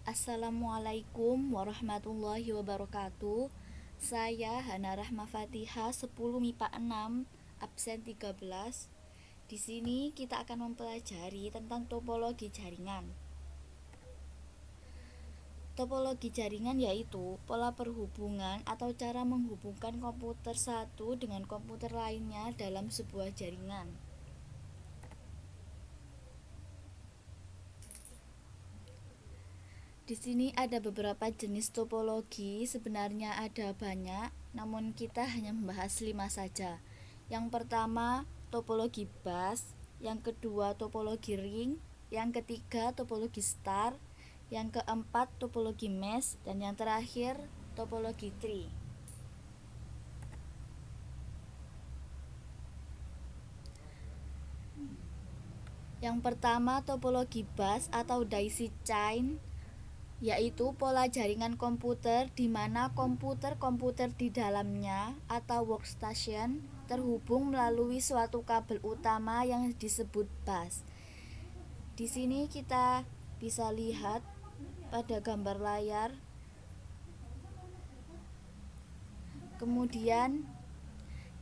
Assalamualaikum warahmatullahi wabarakatuh. Saya Hana Rahma Fatihah 10 MIPA 6 absen 13. Di sini kita akan mempelajari tentang topologi jaringan. Topologi jaringan yaitu pola perhubungan atau cara menghubungkan komputer satu dengan komputer lainnya dalam sebuah jaringan. Di sini ada beberapa jenis topologi, sebenarnya ada banyak, namun kita hanya membahas 5 saja. Yang pertama, topologi bus, yang kedua topologi ring, yang ketiga topologi star, yang keempat topologi mesh, dan yang terakhir topologi tree. Yang pertama topologi bus atau daisy chain, yaitu pola jaringan komputer di mana komputer-komputer di dalamnya atau workstation terhubung melalui suatu kabel utama yang disebut bus. Di sini kita bisa lihat pada gambar layar. Kemudian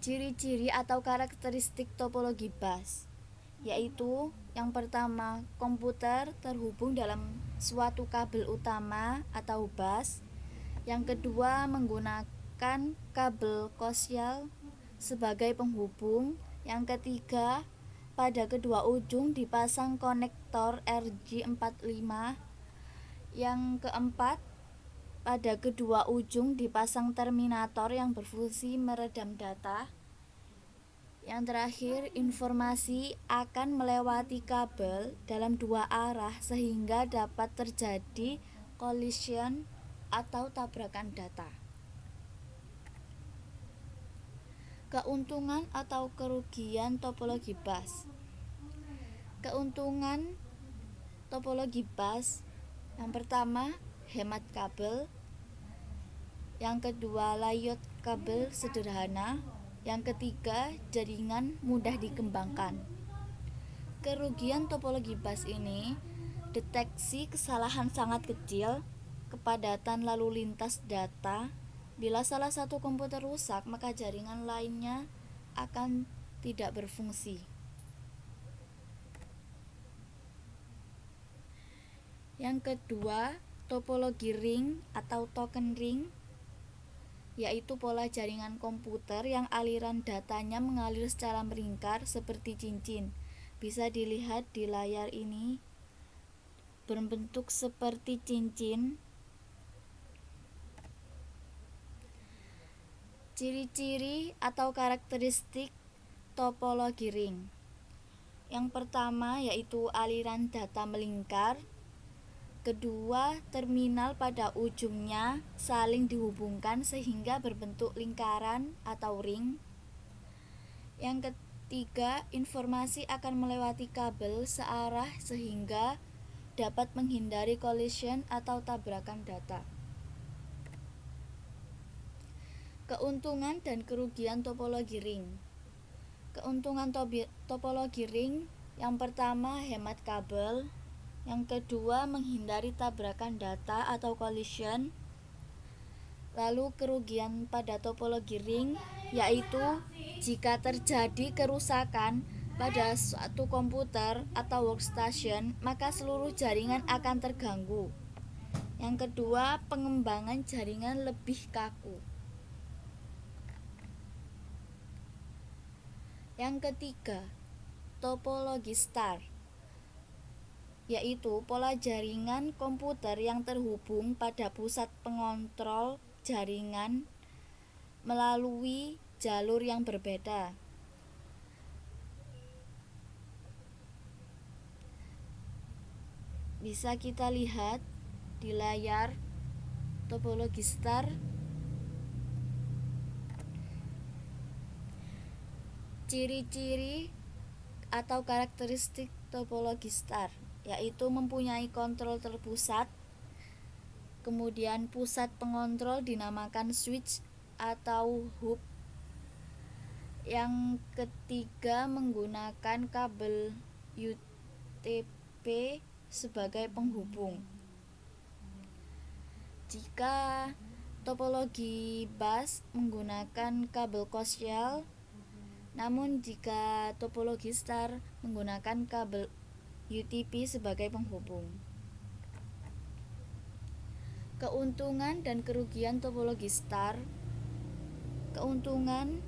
ciri-ciri atau karakteristik topologi bus, yaitu yang pertama, komputer terhubung dalam suatu kabel utama atau bus. Yang kedua, menggunakan kabel koaksial sebagai penghubung. Yang ketiga, pada kedua ujung dipasang konektor RJ45. Yang keempat, pada kedua ujung dipasang terminator yang berfungsi meredam data. Yang terakhir, informasi akan melewati kabel dalam dua arah sehingga dapat terjadi collision atau tabrakan data. Keuntungan atau kerugian topologi bus. Keuntungan topologi bus, yang pertama, hemat kabel. Yang kedua, layout kabel sederhana. Yang ketiga, jaringan mudah dikembangkan. Kerugian topologi bus ini, deteksi kesalahan sangat kecil, kepadatan lalu lintas data. Bila salah satu komputer rusak, maka jaringan lainnya akan tidak berfungsi. Yang kedua, topologi ring atau token ring, yaitu pola jaringan komputer yang aliran datanya mengalir secara melingkar seperti cincin. Bisa dilihat di layar ini, berbentuk seperti cincin. Ciri-ciri atau karakteristik topologi ring. Yang pertama yaitu aliran data melingkar. Kedua, terminal pada ujungnya saling dihubungkan sehingga berbentuk lingkaran atau ring. Yang ketiga, informasi akan melewati kabel searah sehingga dapat menghindari collision atau tabrakan data. Keuntungan dan kerugian topologi ring. Keuntungan topologi ring, yang pertama hemat kabel. Yang kedua, menghindari tabrakan data atau collision. Lalu kerugian pada topologi ring, yaitu jika terjadi kerusakan pada suatu komputer atau workstation, maka seluruh jaringan akan terganggu. Yang kedua, pengembangan jaringan lebih kaku. Yang ketiga, topologi star, yaitu pola jaringan komputer yang terhubung pada pusat pengontrol jaringan melalui jalur yang berbeda. Bisa kita lihat di layar topologi star. Ciri-ciri atau karakteristik topologi star, yaitu mempunyai kontrol terpusat. Kemudian pusat pengontrol dinamakan switch atau hub. Yang ketiga, menggunakan kabel UTP sebagai penghubung. Jika topologi bus menggunakan kabel koaksial, namun jika topologi star menggunakan kabel UTP sebagai penghubung. Keuntungan dan kerugian topologi star. Keuntungan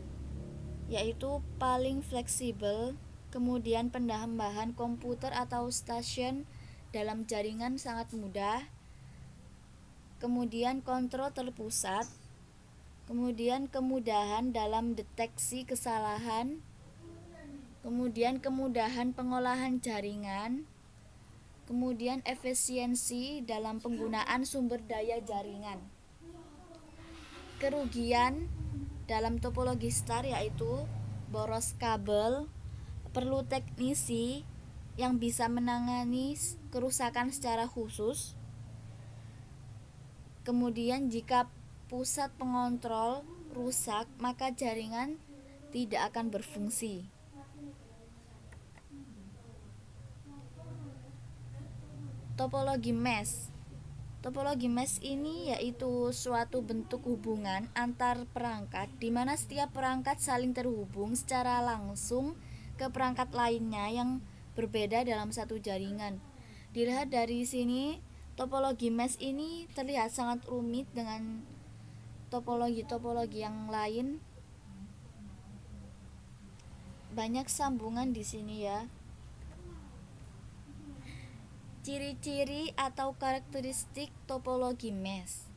yaitu paling fleksibel, kemudian penambahan komputer atau stasiun dalam jaringan sangat mudah, kemudian kontrol terpusat, kemudian kemudahan dalam deteksi kesalahan, kemudian kemudahan pengolahan jaringan, kemudian efisiensi dalam penggunaan sumber daya jaringan. Kerugian dalam topologi star yaitu boros kabel, perlu teknisi yang bisa menangani kerusakan secara khusus. Kemudian jika pusat pengontrol rusak, maka jaringan tidak akan berfungsi. Topologi mesh. Topologi mesh ini yaitu suatu bentuk hubungan antar perangkat di mana setiap perangkat saling terhubung secara langsung ke perangkat lainnya yang berbeda dalam satu jaringan. Dilihat dari sini, topologi mesh ini terlihat sangat rumit dengan topologi-topologi yang lain. Banyak sambungan di sini ya. Ciri-ciri atau karakteristik topologi mesh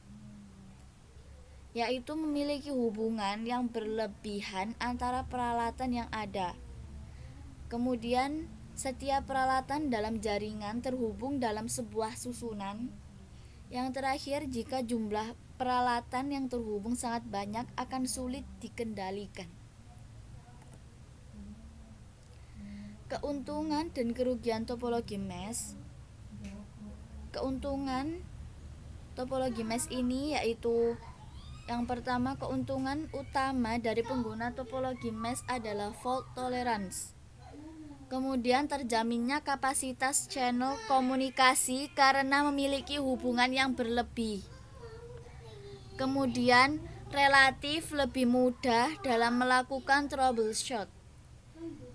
yaitu memiliki hubungan yang berlebihan antara peralatan yang ada. Kemudian setiap peralatan dalam jaringan terhubung dalam sebuah susunan. Yang terakhir, jika jumlah peralatan yang terhubung sangat banyak akan sulit dikendalikan. Keuntungan dan kerugian topologi mesh. Keuntungan topologi mesh ini yaitu yang pertama, keuntungan utama dari pengguna topologi mesh adalah fault tolerance. Kemudian terjaminnya kapasitas channel komunikasi karena memiliki hubungan yang berlebih. Kemudian relatif lebih mudah dalam melakukan troubleshoot.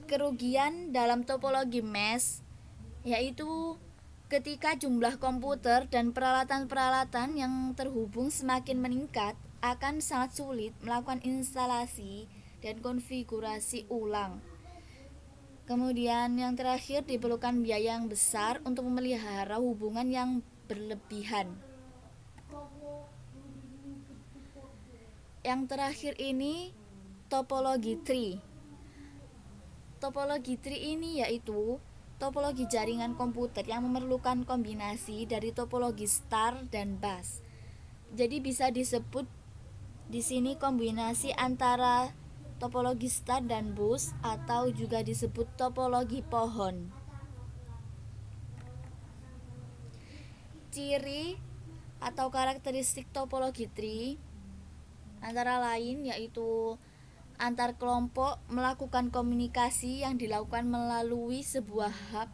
Kerugian dalam topologi mesh yaitu ketika jumlah komputer dan peralatan-peralatan yang terhubung semakin meningkat, akan sangat sulit melakukan instalasi dan konfigurasi ulang. Kemudian yang terakhir, diperlukan biaya yang besar untuk memelihara hubungan yang berlebihan. Yang terakhir ini topologi tree. Topologi tree ini yaitu topologi jaringan komputer yang memerlukan kombinasi dari topologi star dan bus. Jadi bisa disebut di sini kombinasi antara topologi star dan bus atau juga disebut topologi pohon. Ciri atau karakteristik topologi tree antara lain yaitu antar kelompok melakukan komunikasi yang dilakukan melalui sebuah hub.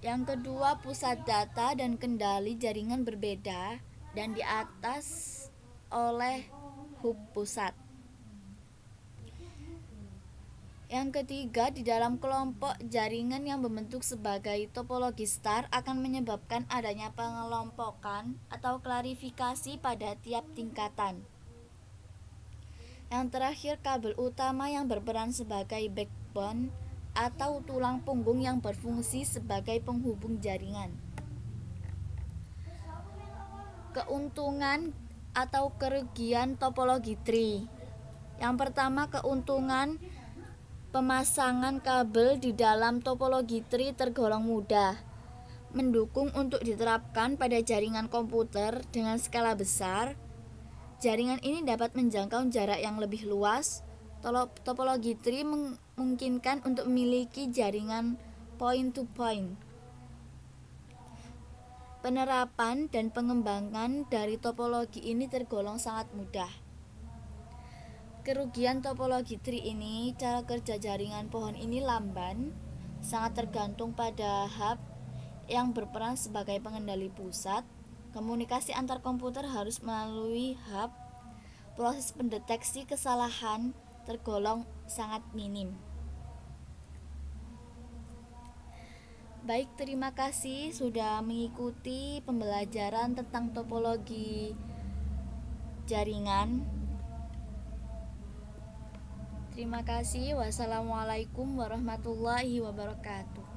Yang kedua, pusat data dan kendali jaringan berbeda dan di atas oleh hub pusat. Yang ketiga, di dalam kelompok jaringan yang membentuk sebagai topologi star akan menyebabkan adanya pengelompokan atau klarifikasi pada tiap tingkatan. Yang terakhir, kabel utama yang berperan sebagai backbone atau tulang punggung yang berfungsi sebagai penghubung jaringan. Keuntungan atau kerugian topologi tree. Yang pertama, keuntungan pemasangan kabel di dalam topologi tree tergolong mudah, mendukung untuk diterapkan pada jaringan komputer dengan skala besar. Jaringan ini dapat menjangkau jarak yang lebih luas. Topologi tree memungkinkan untuk memiliki jaringan point-to-point. Penerapan dan pengembangan dari topologi ini tergolong sangat mudah. Kerugian topologi tree ini, cara kerja jaringan pohon ini lamban, sangat tergantung pada hub yang berperan sebagai pengendali pusat. Komunikasi antar komputer harus melalui hub. Proses pendeteksi kesalahan tergolong sangat minim. Baik, terima kasih sudah mengikuti pembelajaran tentang topologi jaringan. Terima kasih. Wassalamualaikum warahmatullahi wabarakatuh.